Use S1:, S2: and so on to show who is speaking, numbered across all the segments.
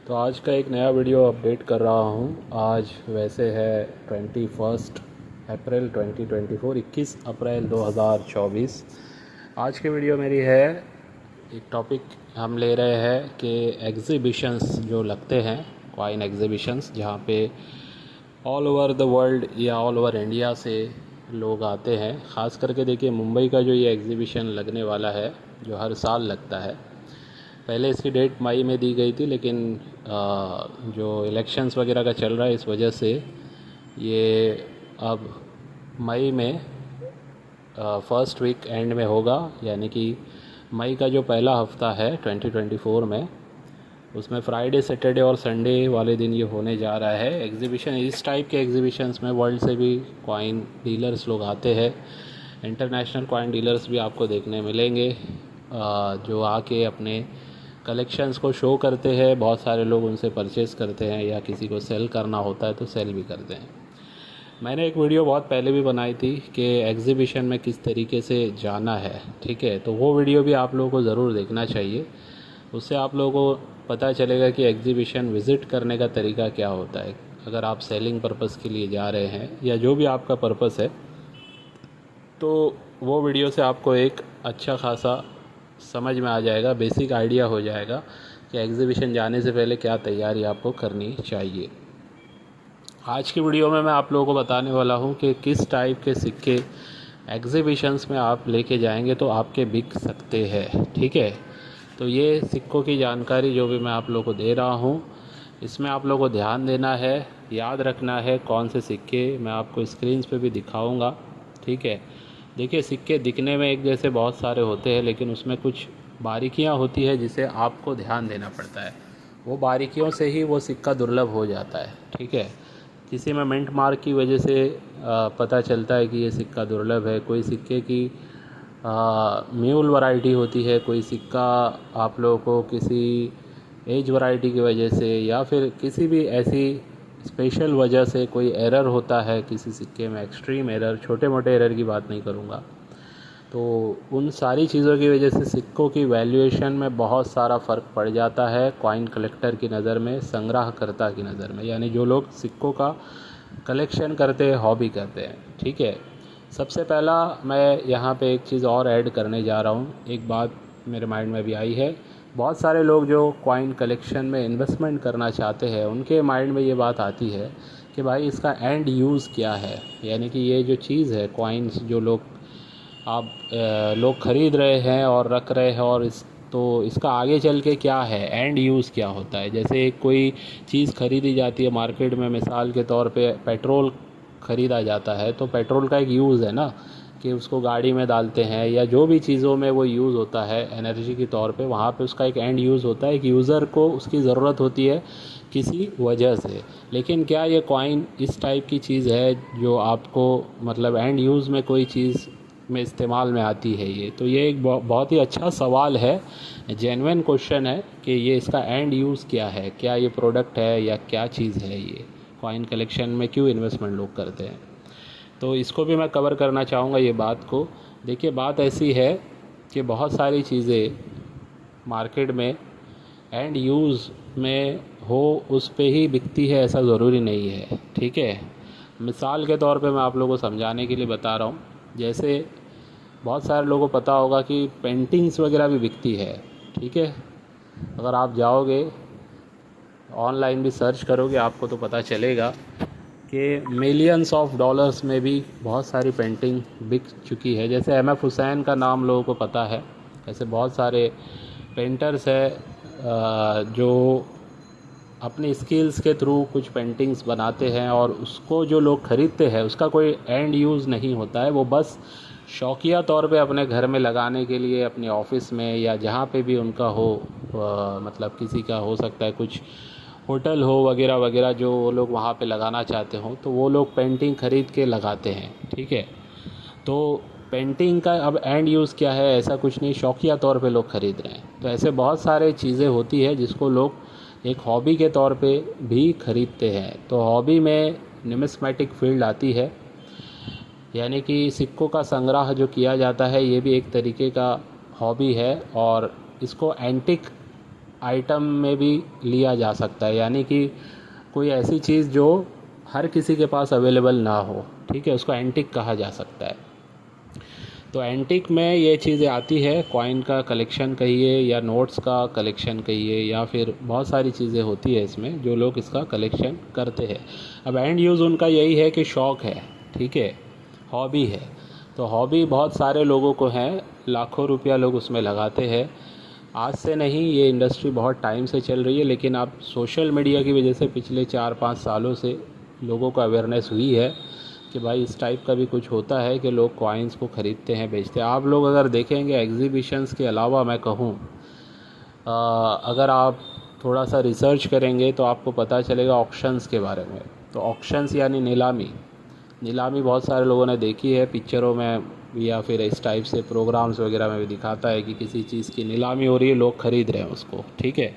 S1: तो आज का एक नया वीडियो अपडेट कर रहा हूँ। आज वैसे है 21 अप्रैल 2024, 21 अप्रैल 2024। आज की वीडियो मेरी है, एक टॉपिक हम ले रहे हैं कि एग्ज़िबिशंस जो लगते हैं, कॉइन एग्ज़िबिशंस, जहाँ पे ऑल ओवर द वर्ल्ड या ऑल ओवर इंडिया से लोग आते हैं। ख़ास करके देखिए, मुंबई का जो ये एग्ज़िबिशन लगने वाला है, जो हर साल लगता है। पहले इसकी डेट मई में दी गई थी, लेकिन जो इलेक्शंस वगैरह का चल रहा है, इस वजह से ये अब मई में फर्स्ट वीक एंड में होगा। यानी कि मई का जो पहला हफ्ता है 2024 में, उसमें फ्राइडे, सैटरडे और संडे वाले दिन ये होने जा रहा है एग्ज़िबिशन। इस टाइप के एग्ज़िबिशंस में वर्ल्ड से भी कॉइन डीलर्स लोग आते हैं। इंटरनेशनल कॉइन डीलर्स भी आपको देखने मिलेंगे, जो आके अपने कलेक्शंस को शो करते हैं। बहुत सारे लोग उनसे परचेज़ करते हैं, या किसी को सेल करना होता है तो सेल भी करते हैं। मैंने एक वीडियो बहुत पहले भी बनाई थी कि एग्ज़िबिशन में किस तरीके से जाना है, ठीक है। तो वो वीडियो भी आप लोगों को ज़रूर देखना चाहिए। उससे आप लोगों को पता चलेगा कि एग्ज़िबिशन विज़िट करने का तरीका क्या होता है। अगर आप सेलिंग पर्पज़ के लिए जा रहे हैं या जो भी आपका पर्पज़ है, तो वो वीडियो से आपको एक अच्छा खासा समझ में आ जाएगा, बेसिक आइडिया हो जाएगा कि एग्ज़िबिशन जाने से पहले क्या तैयारी आपको करनी चाहिए। आज की वीडियो में मैं आप लोगों को बताने वाला हूँ कि किस टाइप के सिक्के एग्ज़िबिशंस में आप लेके जाएंगे तो आपके बिक सकते हैं, ठीक है। तो ये सिक्कों की जानकारी जो भी मैं आप लोगों को दे रहा हूँ, इसमें आप लोगों को ध्यान देना है, याद रखना है कौन से सिक्के मैं आपको स्क्रीन पे भी दिखाऊंगा, ठीक है। देखिए, सिक्के दिखने में एक जैसे बहुत सारे होते हैं, लेकिन उसमें कुछ बारीकियां होती है जिसे आपको ध्यान देना पड़ता है। वो बारीकियों से ही वो सिक्का दुर्लभ हो जाता है, ठीक है। किसी में मिंट मार्क की वजह से पता चलता है कि ये सिक्का दुर्लभ है। कोई सिक्के की म्यूल वैरायटी होती है, कोई सिक्का आप लोगों को किसी एज वैरायटी की वजह से या फिर किसी भी ऐसी स्पेशल वजह से कोई एरर होता है किसी सिक्के में, एक्सट्रीम एरर, छोटे मोटे एरर की बात नहीं करूँगा। तो उन सारी चीज़ों की वजह से सिक्कों की वैल्यूएशन में बहुत सारा फ़र्क पड़ जाता है कॉइन कलेक्टर की नज़र में, संग्रहकर्ता की नज़र में, यानी जो लोग सिक्कों का कलेक्शन करते हैं, हॉबी करते हैं, ठीक है। सबसे पहला मैं यहाँ पे एक चीज़ और ऐड करने जा रहा हूँ। एक बात मेरे माइंड में भी आई है, बहुत सारे लोग जो कॉइन कलेक्शन में इन्वेस्टमेंट करना चाहते हैं, उनके माइंड में ये बात आती है कि भाई इसका एंड यूज़ क्या है। यानी कि ये जो चीज़ है, कॉइन्स जो लोग ख़रीद रहे हैं और रख रहे हैं, और इसका आगे चल के क्या है, एंड यूज़ क्या होता है। जैसे कोई चीज़ ख़रीदी जाती है मार्केट में, मिसाल के तौर पे पेट्रोल ख़रीदा जाता है, तो पेट्रोल का एक यूज़ है ना, कि उसको गाड़ी में डालते हैं या जो भी चीज़ों में वो यूज़ होता है एनर्जी के तौर पे, वहाँ पे उसका एक एंड यूज़ होता है। एक यूज़र को उसकी ज़रूरत होती है किसी वजह से। लेकिन क्या ये कॉइन इस टाइप की चीज़ है जो आपको मतलब एंड यूज़ में कोई चीज़ में इस्तेमाल में आती है? ये तो ये एक बहुत ही अच्छा सवाल है, जेन्युइन क्वेश्चन है कि ये इसका एंड यूज़ क्या है, क्या ये प्रोडक्ट है या क्या चीज़ है। ये कॉइन कलेक्शन में क्यों इन्वेस्टमेंट लोग करते हैं, तो इसको भी मैं कवर करना चाहूँगा ये बात को। देखिए, बात ऐसी है कि बहुत सारी चीज़ें मार्केट में एंड यूज़ में हो उस पे ही बिकती है, ऐसा ज़रूरी नहीं है, ठीक है। मिसाल के तौर पे मैं आप लोगों को समझाने के लिए बता रहा हूँ। जैसे बहुत सारे लोगों को पता होगा कि पेंटिंग्स वगैरह भी बिकती है, ठीक है। अगर आप जाओगे ऑनलाइन भी सर्च करोगे, आपको तो पता चलेगा कि मिलियंस ऑफ डॉलर्स में भी बहुत सारी पेंटिंग बिक चुकी है। जैसे एम.एफ. हुसैन का नाम लोगों को पता है। ऐसे बहुत सारे पेंटर्स हैं जो अपनी स्किल्स के थ्रू कुछ पेंटिंग्स बनाते हैं, और उसको जो लोग ख़रीदते हैं उसका कोई एंड यूज़ नहीं होता है। वो बस शौकिया तौर पे अपने घर में लगाने के लिए, अपने ऑफिस में या जहाँ पे भी उनका हो, मतलब किसी का हो सकता है, कुछ होटल हो वगैरह वगैरह, जो वो लोग वहाँ पे लगाना चाहते हो, तो वो लोग पेंटिंग ख़रीद के लगाते हैं, ठीक है। तो पेंटिंग का अब एंड यूज़ क्या है, ऐसा कुछ नहीं, शौकिया तौर पे लोग ख़रीद रहे हैं। तो ऐसे बहुत सारे चीज़ें होती है जिसको लोग एक हॉबी के तौर पे भी ख़रीदते हैं। तो हॉबी में न्यूमिस्मेटिक फील्ड आती है, यानी कि सिक्कों का संग्रह जो किया जाता है, ये भी एक तरीके का हॉबी है। और इसको एंटिक आइटम में भी लिया जा सकता है, यानी कि कोई ऐसी चीज़ जो हर किसी के पास अवेलेबल ना हो, ठीक है, उसको एंटिक कहा जा सकता है। तो एंटिक में ये चीज़ें आती है, कॉइन का कलेक्शन कहिए या नोट्स का कलेक्शन कहिए, या फिर बहुत सारी चीज़ें होती है इसमें जो लोग इसका कलेक्शन करते हैं। अब एंड यूज़ उनका यही है कि शौक़ है, ठीक है, हॉबी है। तो हॉबी बहुत सारे लोगों को है, लाखों रुपया लोग उसमें लगाते हैं। आज से नहीं, ये इंडस्ट्री बहुत टाइम से चल रही है, लेकिन अब सोशल मीडिया की वजह से पिछले 4-5 सालों से लोगों को अवेयरनेस हुई है कि भाई इस टाइप का भी कुछ होता है कि लोग कॉइन्स को ख़रीदते हैं, बेचते हैं। आप लोग अगर देखेंगे एग्जीबिशंस के अलावा, मैं कहूँ अगर आप थोड़ा सा रिसर्च करेंगे तो आपको पता चलेगा ऑक्शंस के बारे में। तो ऑक्शंस यानी नीलामी बहुत सारे लोगों ने देखी है पिक्चरों में, या फिर इस टाइप से प्रोग्राम्स वगैरह में भी दिखाता है कि किसी चीज़ की नीलामी हो रही है, लोग ख़रीद रहे हैं उसको, ठीक है।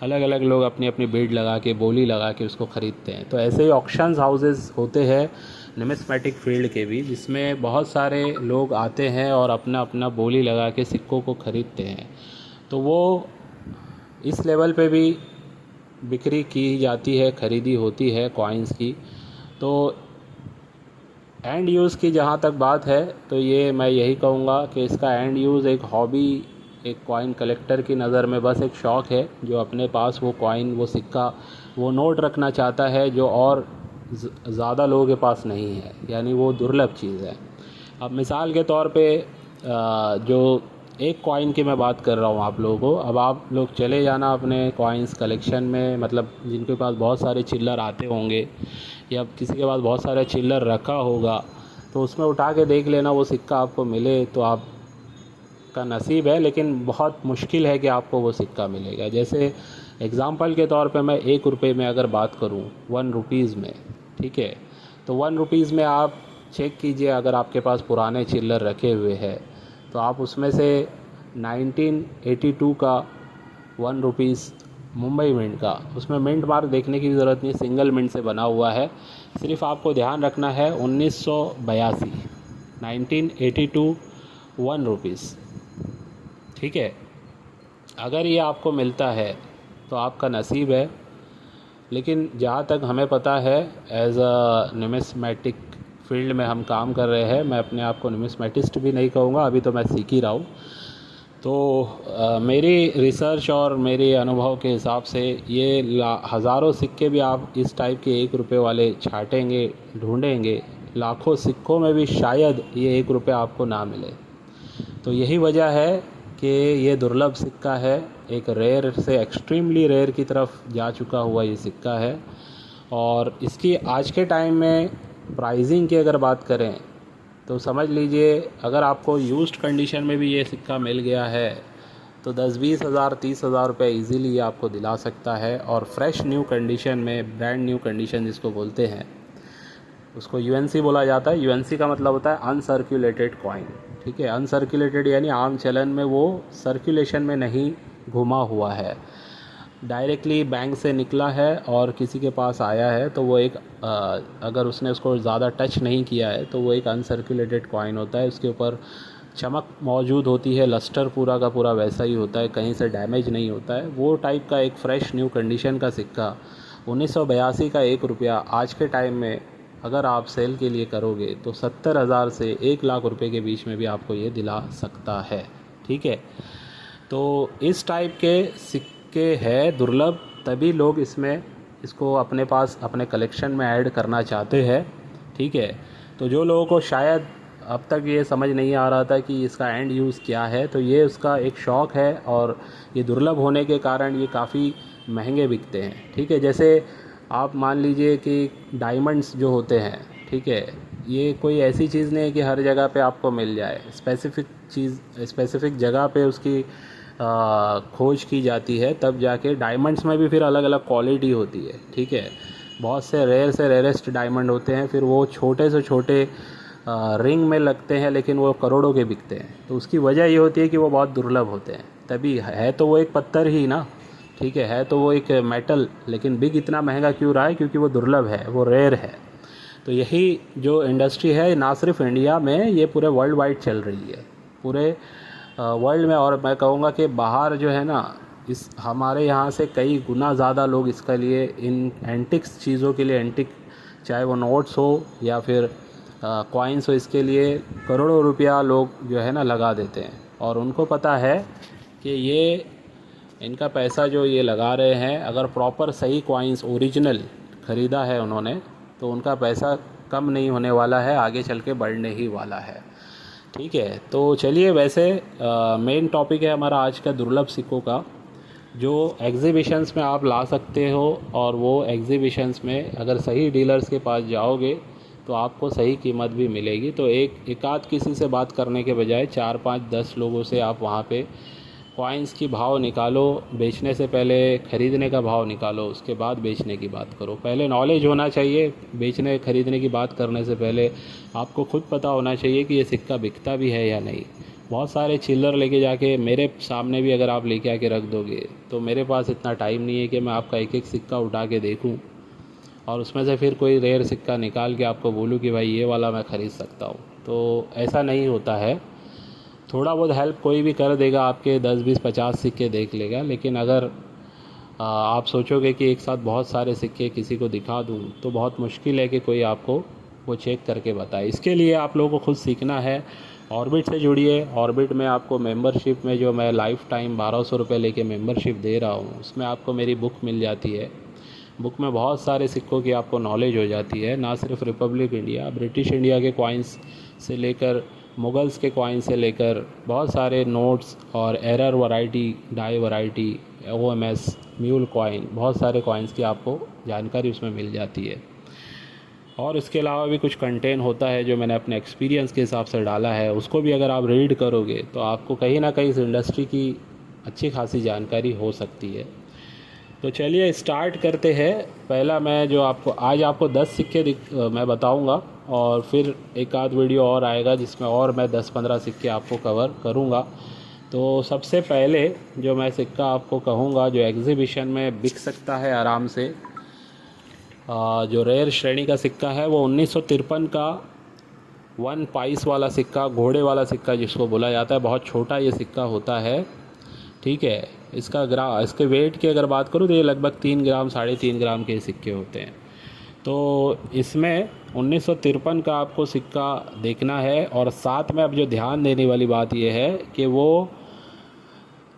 S1: अलग अलग लोग अपनी अपनी बिड लगा के, बोली लगा के उसको ख़रीदते हैं। तो ऐसे ही ऑक्शंस हाउसेस होते हैं नुमिस्मेटिक फील्ड के भी, जिसमें बहुत सारे लोग आते हैं और अपना अपना बोली लगा के सिक्कों को ख़रीदते हैं। तो वो इस लेवल पे भी बिक्री की जाती है, ख़रीदी होती है कॉइन्स की। तो एंड यूज़ की जहाँ तक बात है, तो ये मैं यही कहूँगा कि इसका एंड यूज़ एक हॉबी, एक कॉइन कलेक्टर की नज़र में बस एक शौक़ है, जो अपने पास वो कॉइन, वो सिक्का, वो नोट रखना चाहता है जो और ज़्यादा लोगों के पास नहीं है, यानी वो दुर्लभ चीज़ है। अब मिसाल के तौर पे जो एक कॉइन की मैं बात कर रहा हूँ आप लोगों को, अब आप लोग चले जाना अपने कॉइन्स कलेक्शन में, मतलब जिनके पास बहुत सारे चिल्लर आते होंगे या किसी के पास बहुत सारे चिल्लर रखा होगा, तो उसमें उठा के देख लेना, वो सिक्का आपको मिले तो आपका नसीब है, लेकिन बहुत मुश्किल है कि आपको वो सिक्का मिलेगा। जैसे एग्ज़ाम्पल के तौर पे मैं 1 रुपये में अगर बात करूँ, 1 रुपीज़ में, ठीक है, तो 1 रुपीज़ में आप चेक कीजिए, अगर आपके पास पुराने चिल्लर रखे हुए हैं तो आप उसमें से 1982 का 1 रुपीज़ मुंबई मिंट का, उसमें मिंट मार्क देखने की ज़रूरत नहीं, सिंगल मिंट से बना हुआ है, सिर्फ आपको ध्यान रखना है 1982, 1982 1 रुपीज़, ठीक है। अगर ये आपको मिलता है तो आपका नसीब है। लेकिन जहाँ तक हमें पता है, एज अ नुमिस्मेटिक फील्ड में हम काम कर रहे हैं, मैं अपने आप को नुमिस्मेटिस्ट भी नहीं कहूँगा, अभी तो मैं सीख ही रहा हूँ। तो मेरी रिसर्च और मेरे अनुभव के हिसाब से ये हज़ारों सिक्के भी आप इस टाइप के 1 रुपये वाले छाटेंगे, ढूंढेंगे, लाखों सिक्कों में भी शायद ये 1 रुपये आपको ना मिले। तो यही वजह है कि ये दुर्लभ सिक्का है, एक रेयर से एक्सट्रीमली रेयर की तरफ जा चुका हुआ ये सिक्का है। और इसकी आज के टाइम में प्राइसिंग की अगर बात करें तो समझ लीजिए, अगर आपको यूज्ड कंडीशन में भी ये सिक्का मिल गया है तो 10-20 हज़ार 30 हज़ार रुपये ईज़िली ये आपको दिला सकता है। और फ्रेश न्यू कंडीशन में, ब्रांड न्यू कंडीशन जिसको बोलते हैं, उसको यूएनसी बोला जाता है। यूएनसी का मतलब होता है अनसर्कुलेटेड कॉइन, ठीक है। अनसर्कुलेटेड यानी आम चलन में वो सर्कुलेशन में नहीं घुमा हुआ है, डायरेक्टली बैंक से निकला है और किसी के पास आया है, तो वो एक अगर उसने उसको ज़्यादा टच नहीं किया है तो वो एक अनसर्कुलेटेड कॉइन होता है। उसके ऊपर चमक मौजूद होती है, लस्टर पूरा का पूरा वैसा ही होता है, कहीं से डैमेज नहीं होता है। वो टाइप का एक फ्रेश न्यू कंडीशन का सिक्का 1982 का 1 रुपया आज के टाइम में अगर आप सेल के लिए करोगे तो 70,000 से 1 लाख रुपए के बीच में भी आपको ये दिला सकता है, ठीक है। तो इस टाइप के सिक्के हैं दुर्लभ, तभी लोग इसको अपने पास अपने कलेक्शन में ऐड करना चाहते हैं, ठीक है। तो जो लोगों को शायद अब तक ये समझ नहीं आ रहा था कि इसका एंड यूज़ क्या है, तो ये उसका एक शौक़ है और ये दुर्लभ होने के कारण ये काफ़ी महंगे बिकते हैं, ठीक है। जैसे आप मान लीजिए कि डायमंड्स जो होते हैं, ठीक है, ये कोई ऐसी चीज़ नहीं है कि हर जगह पे आपको मिल जाए। स्पेसिफ़िक जगह पे उसकी खोज की जाती है, तब जाके डायमंड्स में भी फिर अलग अलग क्वालिटी होती है, ठीक है। बहुत से रेयर से रेयरेस्ट डायमंड होते हैं, फिर वो छोटे से छोटे रिंग में लगते हैं, लेकिन वो करोड़ों के बिकते हैं। तो उसकी वजह ये होती है कि वो बहुत दुर्लभ होते हैं, तभी है तो वो एक पत्थर ही ना, ठीक है तो वो एक मेटल, लेकिन बिक इतना महंगा क्यों रहा है, क्योंकि वो दुर्लभ है, वो रेयर है। तो यही जो इंडस्ट्री है, ना सिर्फ इंडिया में, ये पूरे वर्ल्ड वाइड चल रही है, पूरे वर्ल्ड में। और मैं कहूँगा कि बाहर जो है ना, इस हमारे यहाँ से कई गुना ज़्यादा लोग इसके लिए, इन एंटिक्स चीज़ों के लिए, एंटिक चाहे वो नोट्स हो या फिर कॉइन्स हो, इसके लिए करोड़ों रुपया लोग जो है ना लगा देते हैं। और उनको पता है कि ये इनका पैसा जो ये लगा रहे हैं, अगर प्रॉपर सही कॉइन्स ओरिजिनल ख़रीदा है उन्होंने, तो उनका पैसा कम नहीं होने वाला है, आगे चल के बढ़ने ही वाला है। ठीक है, तो चलिए, वैसे मेन टॉपिक है हमारा आज का दुर्लभ सिक्कों का, जो एग्ज़िबिशंस में आप ला सकते हो। और वो एग्ज़िबिशंस में अगर सही डीलर्स के पास जाओगे तो आपको सही कीमत भी मिलेगी। तो एक आध किसी से बात करने के बजाय 4 5 10 लोगों से आप वहाँ पे कॉइन्स की भाव निकालो, बेचने से पहले ख़रीदने का भाव निकालो, उसके बाद बेचने की बात करो। पहले नॉलेज होना चाहिए, बेचने ख़रीदने की बात करने से पहले आपको खुद पता होना चाहिए कि ये सिक्का बिकता भी है या नहीं। बहुत सारे चिल्लर लेके जाके मेरे सामने भी अगर आप लेके आके रख दोगे, तो मेरे पास इतना टाइम नहीं है कि मैं आपका एक एक सिक्का उठा के देखूँ और उसमें से फिर कोई रेयर सिक्का निकाल के आपको बोलूँ कि भाई ये वाला मैं ख़रीद सकता हूँ। तो ऐसा नहीं होता है। थोड़ा बहुत हेल्प कोई भी कर देगा, आपके 10 20 50 सिक्के देख लेगा, लेकिन अगर आप सोचोगे कि एक साथ बहुत सारे सिक्के किसी को दिखा दूं, तो बहुत मुश्किल है कि कोई आपको वो चेक करके बताए। इसके लिए आप लोगों को खुद सीखना है। ऑर्बिट से जुड़िए। ऑर्बिट में आपको मेंबरशिप में, जो मैं लाइफ टाइम 1200 रुपये लेके मेंबरशिप दे रहा हूँ, उसमें आपको मेरी बुक मिल जाती है। बुक में बहुत सारे सिक्कों की आपको नॉलेज हो जाती है, ना सिर्फ रिपब्लिक इंडिया, ब्रिटिश इंडिया के कॉइन्स से लेकर मुगल्स के कॉइन से लेकर बहुत सारे नोट्स और error variety, die variety, OMS, mule coin, बहुत सारे कॉइन्स की आपको जानकारी उसमें मिल जाती है। और इसके अलावा भी कुछ कंटेंट होता है जो मैंने अपने एक्सपीरियंस के हिसाब से डाला है, उसको भी अगर आप रीड करोगे तो आपको कहीं ना कहीं इस इंडस्ट्री की अच्छी खासी जानकारी हो सकती है। तो चलिए स्टार्ट करते हैं। पहला मैं जो आपको 10 सिक्के मैं बताऊंगा, और फिर एक आध वीडियो और आएगा जिसमें और मैं 10-15 सिक्के आपको कवर करूंगा। तो सबसे पहले जो मैं सिक्का आपको कहूंगा जो एग्ज़िबिशन में बिक सकता है आराम से, जो रेयर श्रेणी का सिक्का है, वो 1953 का 1 पाइस वाला सिक्का, घोड़े वाला सिक्का जिसको बोला जाता है। बहुत छोटा ये सिक्का होता है। ठीक है, इसके वेट की अगर बात करूँ तो ये लगभग 3 ग्राम 3.5 ग्राम के सिक्के होते हैं। तो इसमें 1953 का आपको सिक्का देखना है। और साथ में अब जो ध्यान देने वाली बात यह है कि वो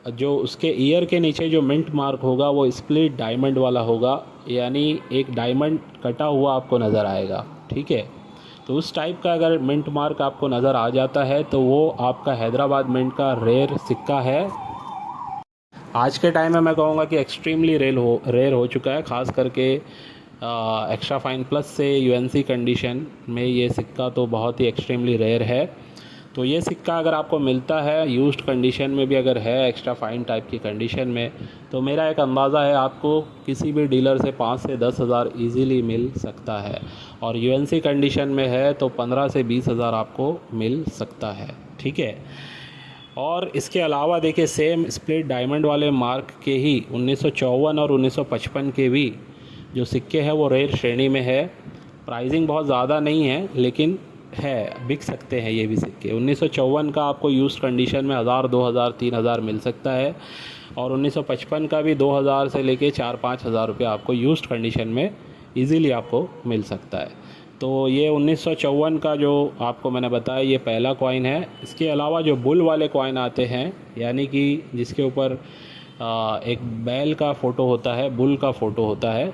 S1: जो उसके ईयर के नीचे जो मिंट मार्क होगा वो स्प्लिट डायमंड वाला होगा, यानी एक डायमंड कटा हुआ आपको नज़र आएगा। ठीक है, तो उस टाइप का अगर मिंट मार्क आपको नज़र आ जाता है तो वो आपका हैदराबाद मिंट का रेयर सिक्का है। आज के टाइम में मैं कहूँगा कि एक्सट्रीमली रेयर हो चुका है, ख़ास करके एक्स्ट्रा फाइन प्लस से UNC कंडीशन में ये सिक्का तो बहुत ही एक्सट्रीमली रेयर है। तो ये सिक्का अगर आपको मिलता है यूज्ड कंडीशन में भी, अगर है एक्स्ट्रा फाइन टाइप की कंडीशन में, तो मेरा एक अंदाज़ा है आपको किसी भी डीलर से 5 से 10 हज़ार ईज़िली मिल सकता है। और UNC कंडीशन में है तो 15 से 20 हज़ार आपको मिल सकता है। ठीक है, और इसके अलावा देखिए सेम स्प्लिट डायमंड वाले मार्क के ही 1954 और 1955 के भी जो सिक्के हैं वो रेयर श्रेणी में है। प्राइसिंग बहुत ज़्यादा नहीं है, लेकिन है, बिक सकते हैं ये भी सिक्के। 1954 का आपको यूज़ कंडीशन में 1000, 2000, 3000 मिल सकता है। और 1955 का भी 2000 से लेके 4-5 हज़ार रुपये आपको यूज्ड कंडीशन में ईज़िली आपको मिल सकता है। तो ये 1954 का जो आपको मैंने बताया, ये पहला कॉइन है। इसके अलावा जो बुल वाले कॉइन आते हैं, यानी कि जिसके ऊपर एक बैल का फ़ोटो होता है, बुल का फ़ोटो होता है,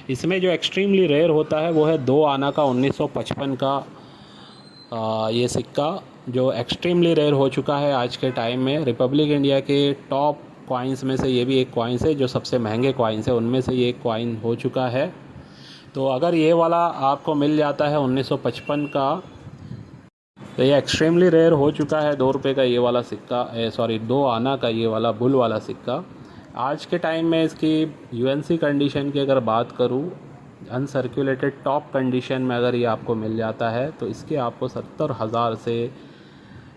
S1: इसमें जो एक्सट्रीमली रेयर होता है वो है 2 आना का 1955 का ये सिक्का, जो एक्सट्रीमली रेयर हो चुका है आज के टाइम में। रिपब्लिक इंडिया के टॉप कॉइन्स में से ये भी एक कॉइन्स है, जो सबसे महंगे कॉइन्स है उनमें से ये एक कॉइन हो चुका है। तो अगर ये वाला आपको मिल जाता है 1955 का, तो ये एक्सट्रीमली रेयर हो चुका है। 2 रुपये का ये वाला सिक्का, 2 आना का ये वाला बुल वाला सिक्का। आज के टाइम में इसकी UNC कंडीशन की अगर बात करूँ, अनसर्कुलेटेड टॉप कंडीशन में अगर ये आपको मिल जाता है तो इसके आपको 70,000 से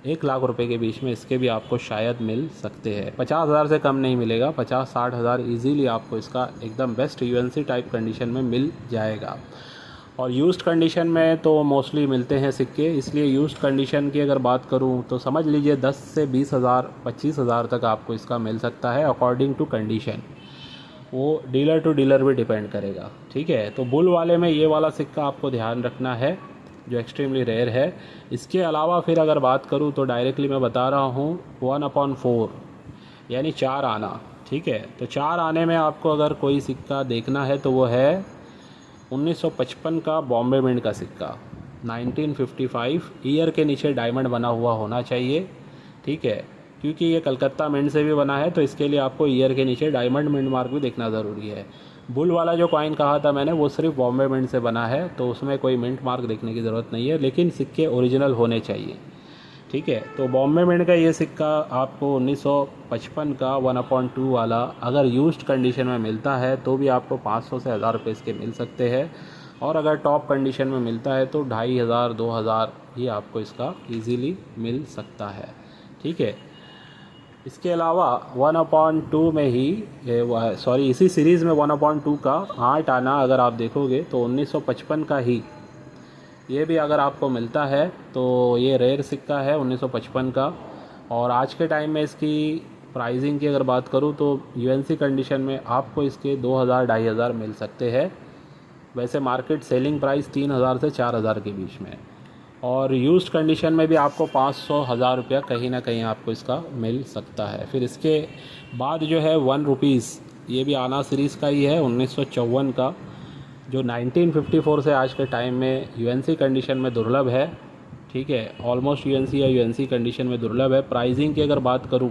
S1: 1 लाख रुपए के बीच में इसके भी आपको शायद मिल सकते हैं। 50,000 से कम नहीं मिलेगा, 50-60 हज़ार ईज़िली आपको इसका एकदम बेस्ट UNC टाइप कंडीशन में मिल जाएगा। और यूज्ड कंडीशन में तो मोस्टली मिलते हैं सिक्के, इसलिए यूज्ड कंडीशन की अगर बात करूं तो समझ लीजिए 10 से 20,000 25,000 तक आपको इसका मिल सकता है अकॉर्डिंग टू कंडीशन। वो डीलर टू डीलर भी डिपेंड करेगा, ठीक है। तो बुल वाले में ये वाला सिक्का आपको ध्यान रखना है जो एक्सट्रीमली रेयर है। इसके अलावा फिर अगर बात करूँ तो डायरेक्टली मैं बता रहा हूँ 1/4 यानी 4 आना, ठीक है। तो 4 आने में आपको अगर कोई सिक्का देखना है तो वो है 1955 का बॉम्बे मिंट का सिक्का, 1955 ईयर के नीचे डायमंड बना हुआ होना चाहिए, ठीक है। क्योंकि ये कलकत्ता मिंट से भी बना है तो इसके लिए आपको ईयर के नीचे डायमंड मिंट मार्क भी देखना ज़रूरी है। बुल वाला जो कॉइन कहा था मैंने वो सिर्फ बॉम्बे मिंट से बना है तो उसमें कोई मिंट मार्क देखने की ज़रूरत नहीं है, लेकिन सिक्के ओरिजिनल होने चाहिए, ठीक है। तो बॉम्बे मिंट का ये सिक्का आपको 1955 का 1/2 वाला अगर यूज्ड कंडीशन में मिलता है तो भी आपको 500 से 1000 रुपये इसके मिल सकते हैं, और अगर टॉप कंडीशन में मिलता है तो 2500 2000 ही आपको इसका इजीली मिल सकता है, ठीक है। इसके अलावा 1/2 में ही इसी सीरीज़ में 1/2 का 8 आना अगर आप देखोगे तो 1955 का ही ये भी अगर आपको मिलता है तो ये रेयर सिक्का है 1955 का। और आज के टाइम में इसकी प्राइसिंग की अगर बात करूँ तो यूएनसी कंडीशन में आपको इसके 2000 2500 मिल सकते हैं। वैसे मार्केट सेलिंग प्राइस 3000 से 4000 के बीच में, और यूज्ड कंडीशन में भी आपको 500 1000 रुपया कहीं ना कहीं आपको इसका मिल सकता है। फिर इसके बाद जो है 1 रुपीज़, ये भी आना सीरीज़ का ही है 1954 का, जो 1954 से आज के टाइम में यूएनसी कंडीशन में दुर्लभ है, ठीक है। ऑलमोस्ट यूएनसी या यूएनसी कंडीशन में दुर्लभ है। प्राइसिंग की अगर बात करूं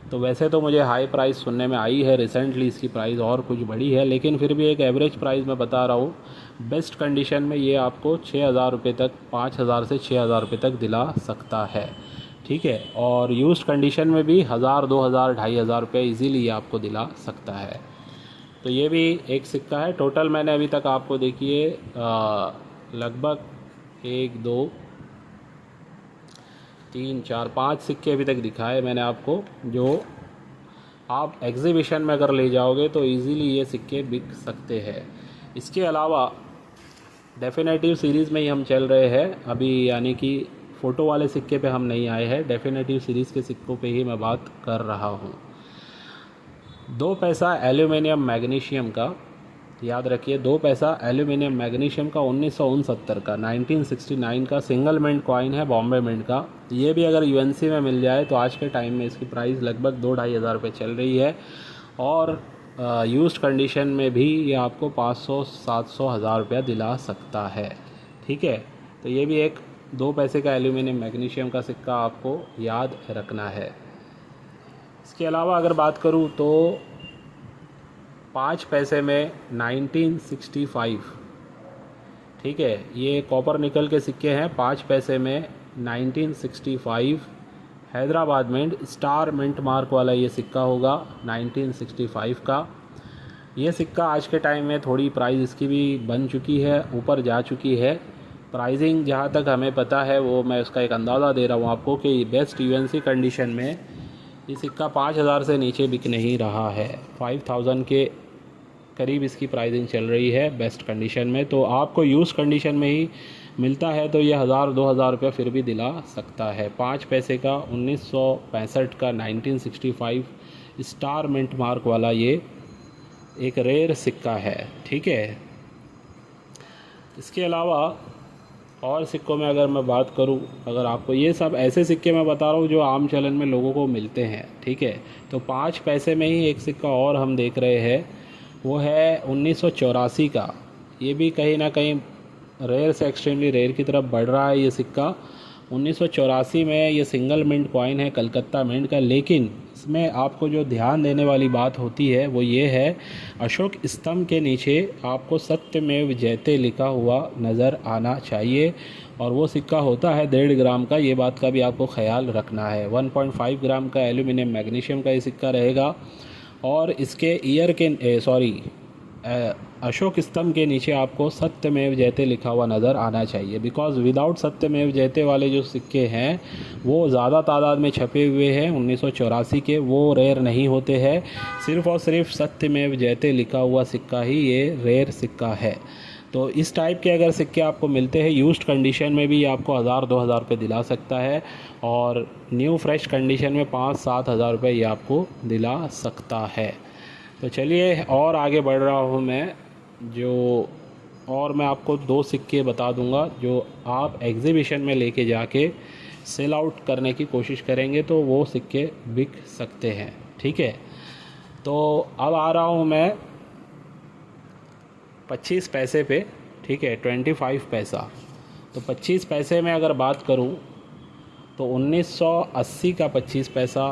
S1: तो वैसे तो मुझे हाई प्राइस सुनने में आई है, रिसेंटली इसकी प्राइस और कुछ बढ़ी है, लेकिन फिर भी एक एवरेज प्राइस मैं बता रहा हूँ। बेस्ट कंडीशन में ये आपको 6000 रुपये तक, 5000 से 6000 रुपये तक दिला सकता है, ठीक है। और यूज्ड कंडीशन में भी 1000 2000 2500 रुपये ईजीली ये आपको दिला सकता है। तो ये भी एक सिक्का है। टोटल मैंने अभी तक आपको देखिए लगभग 1 2 3 4 5 सिक्के अभी तक दिखाए मैंने आपको, जो आप एग्जीबिशन में अगर ले जाओगे तो इजीली ये सिक्के बिक सकते हैं। इसके अलावा डेफिनेटिव सीरीज़ में ही हम चल रहे हैं अभी, यानी कि फ़ोटो वाले सिक्के पे हम नहीं आए हैं, डेफिनेटिव सीरीज़ के सिक्कों पे ही मैं बात कर रहा हूँ। 2 पैसा एल्यूमिनियम मैग्नीशियम का, याद रखिए 2 पैसा एल्यूमिनियम मैग्नीशियम का 1969 का 1969 का सिंगल मिंट कॉइन है बॉम्बे मिंट का। ये भी अगर यूएनसी में मिल जाए तो आज के टाइम में इसकी प्राइस लगभग 2-2500 रुपये चल रही है, और यूज्ड कंडीशन में भी ये आपको 500 700 1000 रुपया दिला सकता है, ठीक है। तो ये भी एक 2 पैसे का एल्यूमिनियम मैग्नीशियम का सिक्का आपको याद रखना है। इसके अलावा अगर बात करूं तो 5 पैसे में 1965, ठीक है, ये कॉपर निकल के सिक्के हैं। 5 पैसे में 1965 Hyderabad mint star mint mark वाला ये सिक्का होगा 1965 का। ये सिक्का आज के टाइम में थोड़ी प्राइस इसकी भी बन चुकी है, ऊपर जा चुकी है। प्राइसिंग जहाँ तक हमें पता है वो मैं उसका एक अंदाज़ा दे रहा हूँ आपको कि बेस्ट यूएनसी कंडीशन में ये सिक्का 5000 से नीचे बिक नहीं रहा है, 5000 के करीब इसकी प्राइसिंग चल रही है बेस्ट कंडीशन में। तो आपको यूज़ कंडीशन में ही मिलता है तो ये 1000 2000 रुपये फिर भी दिला सकता है। 5 पैसे का 1965 का 1965 स्टार मिंट मार्क वाला ये एक रेयर सिक्का है, ठीक है। इसके अलावा और सिक्कों में अगर मैं बात करूं, अगर आपको ये सब ऐसे सिक्के मैं बता रहा हूँ जो आम चलन में लोगों को मिलते हैं, ठीक है। तो 5 पैसे में ही एक सिक्का और हम देख रहे हैं, वो है 1984 का। ये भी कहीं ना कहीं रेयर से एक्सट्रीमली रेयर की तरफ बढ़ रहा है ये सिक्का। 1984 में ये सिंगल मिंट कॉइन है कलकत्ता मिंट का, लेकिन इसमें आपको जो ध्यान देने वाली बात होती है वो ये है, अशोक स्तंभ के नीचे आपको सत्यमेव जयते लिखा हुआ नज़र आना चाहिए, और वो सिक्का होता है 1.5 ग्राम का। ये बात का भी आपको ख्याल रखना है। 1.5 ग्राम का एल्यूमिनियम मैग्नीशियम का ये सिक्का रहेगा, और इसके ईयर के अशोक स्तंभ के नीचे आपको सत्यमेव जयते लिखा हुआ नज़र आना चाहिए, बिकॉज़ विदाउट सत्यमेव जयते वाले जो सिक्के हैं वो ज़्यादा तादाद में छपे हुए हैं 1984 के, वो रेयर नहीं होते हैं। सिर्फ़ और सिर्फ सत्यमेव जयते लिखा हुआ सिक्का ही ये रेयर सिक्का है। तो इस टाइप के अगर सिक्के आपको मिलते हैं यूज्ड कंडीशन में भी आपको 1000-2000 रुपये दिला सकता है, और न्यू फ्रेश कंडीशन में 5-7 हज़ार रुपये ये आपको दिला सकता है। तो चलिए और आगे बढ़ रहा हूँ मैं, और मैं आपको 2 सिक्के बता दूंगा जो आप एग्ज़िबिशन में लेके जाके सेल आउट करने की कोशिश करेंगे तो वो सिक्के बिक सकते हैं। ठीक है, तो अब आ रहा हूँ मैं 25 पैसे पे। ठीक है, 25 पैसा। तो 25 पैसे में अगर बात करूँ तो 1980 का 25 पैसा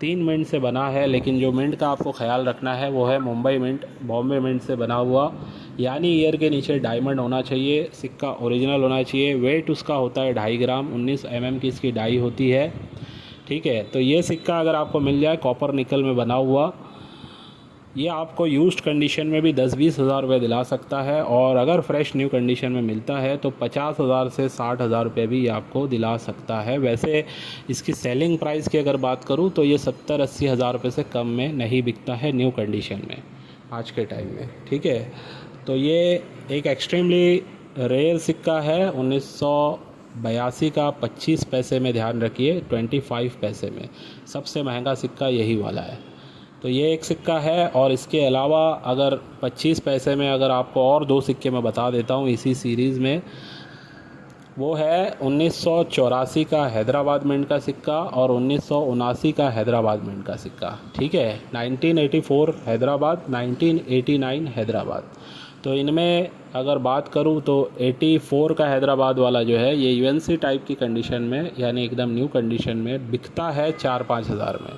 S1: 3 मिंट से बना है, लेकिन जो मिंट का आपको ख्याल रखना है वो है मुंबई मिंट, बॉम्बे मिंट से बना हुआ, यानी ईयर के नीचे डायमंड होना चाहिए, सिक्का ओरिजिनल होना चाहिए। वेट उसका होता है 2.5 ग्राम, 19 mm की इसकी डाई होती है। ठीक है, तो ये सिक्का अगर आपको मिल जाए कॉपर निकल में बना हुआ, ये आपको यूज्ड कंडीशन में भी 10-20 हज़ार रुपये दिला सकता है, और अगर फ्रेश न्यू कंडीशन में मिलता है तो 50,000 से 60,000 रुपये भी आपको दिला सकता है। वैसे इसकी सेलिंग प्राइस की अगर बात करूं तो ये 70-80 हज़ार रुपये से कम में नहीं बिकता है न्यू कंडीशन में आज के टाइम में। ठीक है, तो ये एक एक्सट्रीमली रेयर सिक्का है 1982 का 25 पैसे में, ध्यान रखिए 25 पैसे में सबसे महंगा सिक्का यही वाला है। तो ये एक सिक्का है, और इसके अलावा अगर 25 पैसे में अगर आपको और 2 सिक्के मैं बता देता हूँ इसी सीरीज़ में, वो है 1984 का हैदराबाद मिंट का सिक्का और 1979 का हैदराबाद मिंट का सिक्का। ठीक है, 1984 हैदराबाद, 1989 हैदराबाद। तो इनमें अगर बात करूँ तो 84 का हैदराबाद वाला जो है ये यूएनसी टाइप की कंडीशन में, यानी एकदम न्यू कंडीशन में बिकता है 4-5 हज़ार में।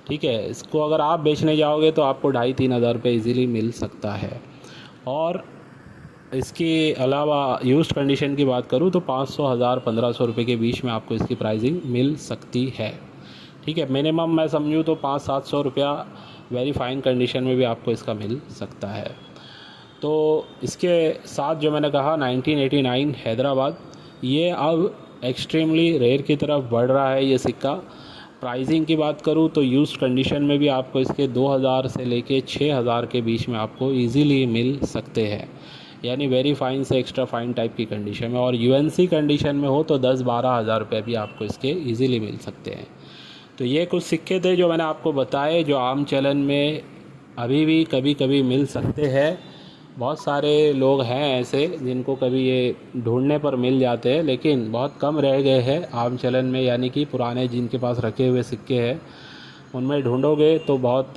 S1: ठीक है, इसको अगर आप बेचने जाओगे तो आपको 2.5-3 हज़ार रुपये ईज़िली मिल सकता है। और इसके अलावा यूज्ड कंडीशन की बात करूँ तो 500, 1000, 1500 रुपये के बीच में आपको इसकी प्राइसिंग मिल सकती है। ठीक है, मिनिमम मैं समझूँ तो 500-700 रुपया वेरी फाइन कंडीशन में भी आपको इसका मिल सकता है। तो इसके साथ जो मैंने कहा 1989 हैदराबाद, ये अब एक्सट्रीमली रेयर की तरफ बढ़ रहा है ये सिक्का। प्राइसिंग की बात करूँ तो यूज्ड कंडीशन में भी आपको इसके 2000 से लेके 6000 के बीच में आपको इजीली मिल सकते हैं, यानी वेरी फाइन से एक्स्ट्रा फाइन टाइप की कंडीशन में। और यूएनसी कंडीशन में हो तो 10-12 हज़ार रुपये भी आपको इसके इजीली मिल सकते हैं। तो ये कुछ सिक्के थे जो मैंने आपको बताए, जो आम चलन में अभी भी कभी कभी मिल सकते हैं। बहुत सारे लोग हैं ऐसे जिनको कभी ये ढूंढने पर मिल जाते हैं, लेकिन बहुत कम रह गए हैं आम चलन में, यानी कि पुराने जिनके पास रखे हुए सिक्के हैं उनमें ढूंढोगे तो बहुत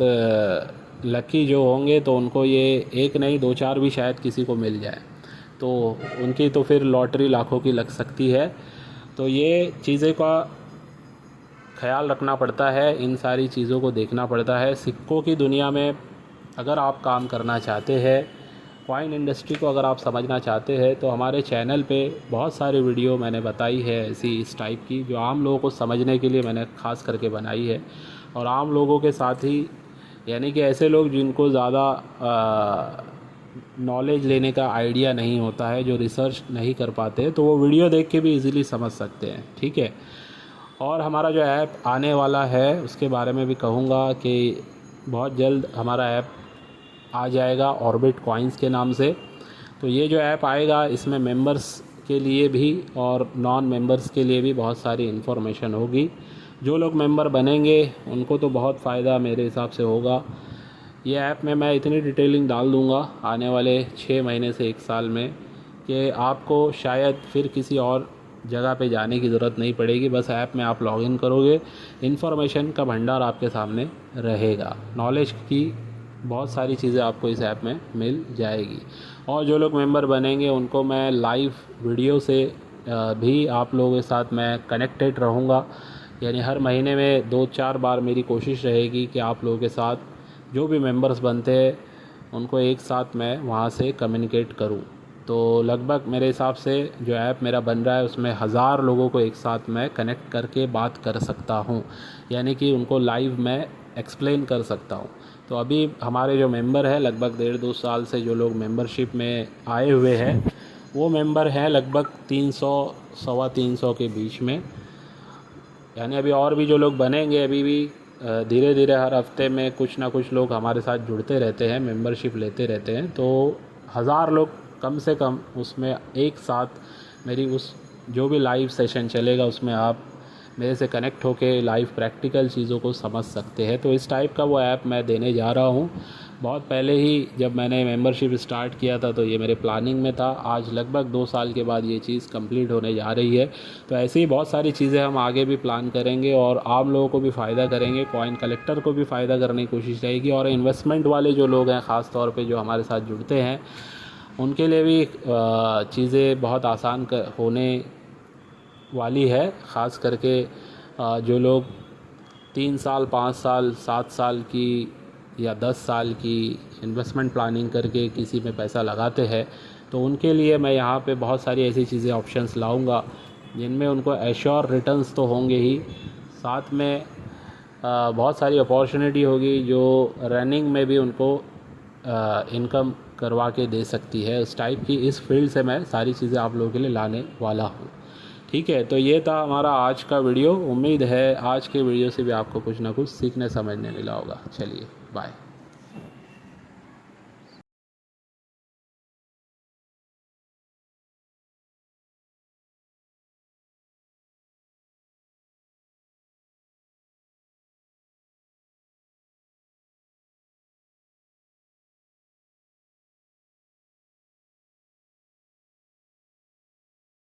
S1: लकी जो होंगे तो उनको ये एक नहीं 2-4 भी शायद किसी को मिल जाए, तो उनकी तो फिर लॉटरी लाखों की लग सकती है। तो ये चीज़ें का ख्याल रखना पड़ता है, इन सारी चीज़ों को देखना पड़ता है। सिक्कों की दुनिया में अगर आप काम करना चाहते हैं, कॉइन इंडस्ट्री को अगर आप समझना चाहते हैं, तो हमारे चैनल पे बहुत सारी वीडियो मैंने बताई है ऐसी इस टाइप की, जो आम लोगों को समझने के लिए मैंने ख़ास करके बनाई है। और आम लोगों के साथ ही, यानी कि ऐसे लोग जिनको ज़्यादा नॉलेज लेने का आइडिया नहीं होता है, जो रिसर्च नहीं कर पाते, तो वो वीडियो देख के भी इजीली समझ सकते हैं। ठीक है, और हमारा जो ऐप आने वाला है उसके बारे में भी कहूँगा कि बहुत जल्द हमारा ऐप आ जाएगा ऑर्बिट कॉइन्स के नाम से। तो ये जो ऐप आएगा इसमें मेंबर्स के लिए भी और नॉन मेंबर्स के लिए भी बहुत सारी इन्फॉर्मेशन होगी। जो लोग मेंबर बनेंगे उनको तो बहुत फ़ायदा मेरे हिसाब से होगा। ये ऐप में मैं इतनी डिटेलिंग डाल दूँगा आने वाले 6 महीने से 1 साल में कि आपको शायद फिर किसी और जगह पे जाने की ज़रूरत नहीं पड़ेगी। बस ऐप में आप लॉगिन करोगे, इन्फॉर्मेशन का भंडार आपके सामने रहेगा, नॉलेज की बहुत सारी चीज़ें आपको इस ऐप में मिल जाएगी। और जो लोग मेंबर बनेंगे उनको मैं लाइव वीडियो से भी आप लोगों के साथ मैं कनेक्टेड रहूँगा, यानी हर महीने में 2-4 बार मेरी कोशिश रहेगी कि आप लोगों के साथ जो भी मेंबर्स बनते हैं उनको एक साथ मैं वहाँ से कम्युनिकेट करूँ। तो लगभग मेरे हिसाब से जो ऐप मेरा बन रहा है उसमें 1000 लोगों को एक साथ मैं कनेक्ट करके बात कर सकता हूँ, यानी कि उनको लाइव मैं एक्सप्लेन कर सकता हूँ। तो अभी हमारे जो मेंबर हैं लगभग 1.5-2 साल से जो लोग मेंबरशिप में आए हुए हैं वो मेंबर हैं लगभग 300, 325 के बीच में। यानी अभी और भी जो लोग बनेंगे, अभी भी धीरे धीरे हर हफ्ते में कुछ ना कुछ लोग हमारे साथ जुड़ते रहते हैं, मेंबरशिप लेते रहते हैं। तो 1000 लोग कम से कम उसमें एक साथ मेरी उस जो भी लाइव सेशन चलेगा उसमें आप मेरे से कनेक्ट होके लाइव प्रैक्टिकल चीज़ों को समझ सकते हैं। तो इस टाइप का वो ऐप मैं देने जा रहा हूँ। बहुत पहले ही जब मैंने मेंबरशिप स्टार्ट किया था तो ये मेरे प्लानिंग में था। आज लगभग 2 साल के बाद ये चीज़ कंप्लीट होने जा रही है। तो ऐसे ही बहुत सारी चीज़ें हम आगे भी प्लान करेंगे और आम लोगों को भी फ़ायदा करेंगे, कॉइन कलेक्टर को भी फ़ायदा करने की कोशिश रहेगी, और इन्वेस्टमेंट वाले जो लोग हैं ख़ास तौर पे जो हमारे साथ जुड़ते हैं उनके लिए भी चीज़ें बहुत आसान होने वाली है। ख़ास करके जो लोग 3 साल, 5 साल, 7 साल की या 10 साल की इन्वेस्टमेंट प्लानिंग करके किसी में पैसा लगाते हैं, तो उनके लिए मैं यहाँ पे बहुत सारी ऐसी चीज़ें ऑप्शंस लाऊंगा जिनमें उनको एश्योर रिटर्न्स तो होंगे ही, साथ में बहुत सारी अपॉर्चुनिटी होगी जो रनिंग में भी उनको इनकम करवा के दे सकती है। उस टाइप की इस फील्ड से मैं सारी चीज़ें आप लोगों के लिए लाने वाला हूँ। ठीक है, तो ये था हमारा आज का वीडियो। उम्मीद है आज के वीडियो से भी आपको कुछ ना कुछ सीखने समझने मिला होगा। चलिए बाय।